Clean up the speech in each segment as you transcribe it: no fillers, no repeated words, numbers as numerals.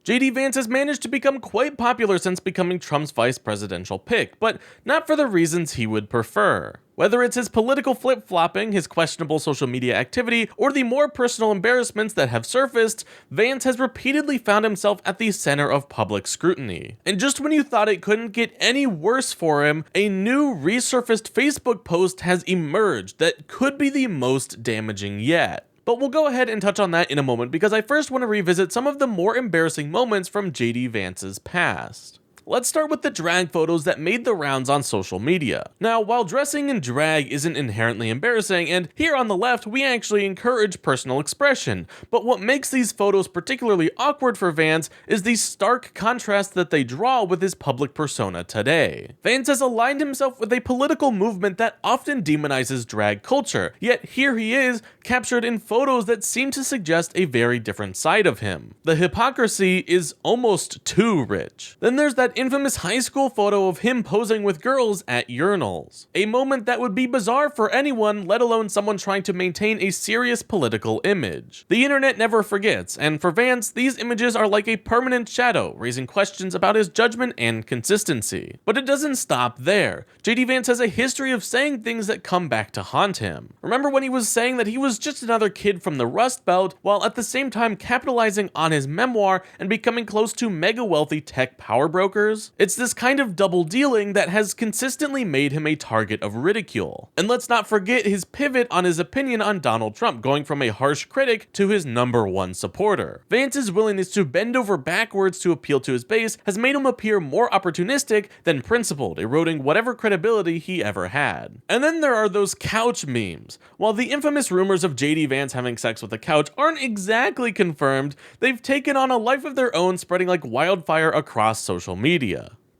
JD Vance has managed to become quite popular since becoming Trump's vice presidential pick, but not for the reasons he would prefer. Whether it's his political flip-flopping, his questionable social media activity, or the more personal embarrassments that have surfaced, Vance has repeatedly found himself at the center of public scrutiny. And just when you thought it couldn't get any worse for him, a new resurfaced Facebook post has emerged that could be the most damaging yet. But we'll go ahead and touch on that in a moment because I first want to revisit some of the more embarrassing moments from JD Vance's past. Let's start with the drag photos that made the rounds on social media. Now, while dressing in drag isn't inherently embarrassing, and here on the left we actually encourage personal expression, but what makes these photos particularly awkward for Vance is the stark contrast that they draw with his public persona today. Vance has aligned himself with a political movement that often demonizes drag culture, yet here he is, captured in photos that seem to suggest a very different side of him. The hypocrisy is almost too rich. Then there's that infamous high school photo of him posing with girls at urinals. A moment that would be bizarre for anyone, let alone someone trying to maintain a serious political image. The internet never forgets, and for Vance, these images are like a permanent shadow, raising questions about his judgment and consistency. But it doesn't stop there. JD Vance has a history of saying things that come back to haunt him. Remember when he was saying that he was just another kid from the Rust Belt, while at the same time capitalizing on his memoir and becoming close to mega wealthy tech power brokers? It's this kind of double dealing that has consistently made him a target of ridicule. And let's not forget his pivot on his opinion on Donald Trump, going from a harsh critic to his #1 supporter. Vance's willingness to bend over backwards to appeal to his base has made him appear more opportunistic than principled, eroding whatever credibility he ever had. And then there are those couch memes. While the infamous rumors of JD Vance having sex with a couch aren't exactly confirmed, they've taken on a life of their own, spreading like wildfire across social media.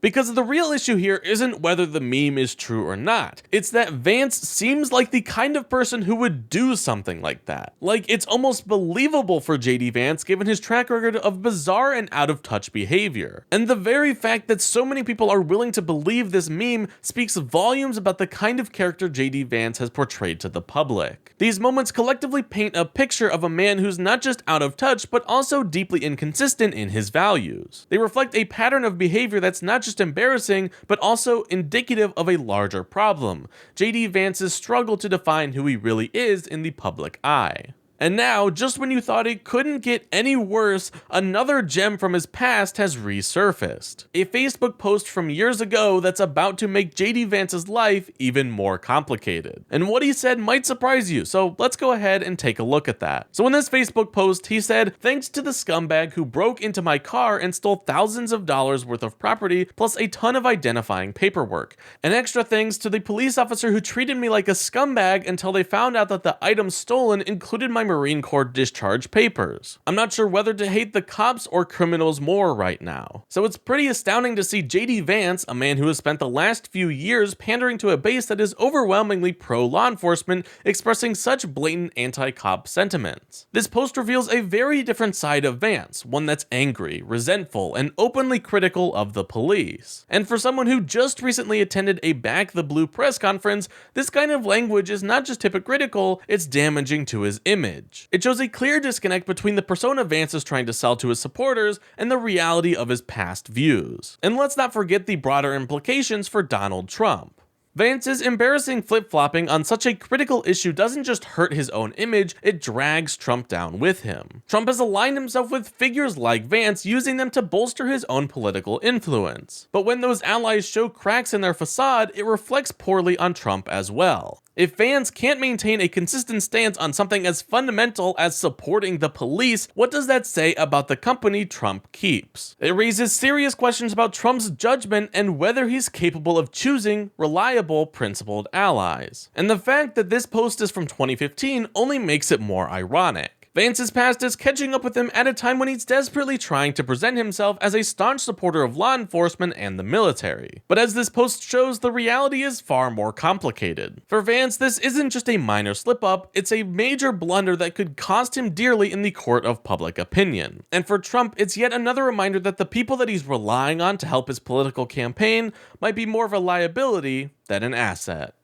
Because the real issue here isn't whether the meme is true or not, it's that Vance seems like the kind of person who would do something like that. Like, it's almost believable for JD Vance given his track record of bizarre and out-of-touch behavior. And the very fact that so many people are willing to believe this meme speaks volumes about the kind of character JD Vance has portrayed to the public. These moments collectively paint a picture of a man who's not just out of touch, but also deeply inconsistent in his values. They reflect a pattern of behavior that's not just embarrassing, but also indicative of a larger problem: JD Vance's struggle to define who he really is in the public eye. And now, just when you thought it couldn't get any worse, another gem from his past has resurfaced. A Facebook post from years ago that's about to make JD Vance's life even more complicated. And what he said might surprise you, so let's go ahead and take a look at that. So in this Facebook post, he said, "Thanks to the scumbag who broke into my car and stole thousands of dollars worth of property, plus a ton of identifying paperwork. And extra thanks to the police officer who treated me like a scumbag until they found out that the items stolen included my Marine Corps discharge papers. I'm not sure whether to hate the cops or criminals more right now." So it's pretty astounding to see JD Vance, a man who has spent the last few years pandering to a base that is overwhelmingly pro-law enforcement, expressing such blatant anti-cop sentiments. This post reveals a very different side of Vance, one that's angry, resentful, and openly critical of the police. And for someone who just recently attended a Back the Blue press conference, this kind of language is not just hypocritical, it's damaging to his image. It shows a clear disconnect between the persona Vance is trying to sell to his supporters and the reality of his past views. And let's not forget the broader implications for Donald Trump. Vance's embarrassing flip-flopping on such a critical issue doesn't just hurt his own image, it drags Trump down with him. Trump has aligned himself with figures like Vance, using them to bolster his own political influence. But when those allies show cracks in their facade, it reflects poorly on Trump as well. If Vance can't maintain a consistent stance on something as fundamental as supporting the police, what does that say about the company Trump keeps? It raises serious questions about Trump's judgment and whether he's capable of choosing reliable, principled allies. And the fact that this post is from 2015 only makes it more ironic. Vance's past is catching up with him at a time when he's desperately trying to present himself as a staunch supporter of law enforcement and the military. But as this post shows, the reality is far more complicated. For Vance, this isn't just a minor slip-up, it's a major blunder that could cost him dearly in the court of public opinion. And for Trump, it's yet another reminder that the people that he's relying on to help his political campaign might be more of a liability than an asset.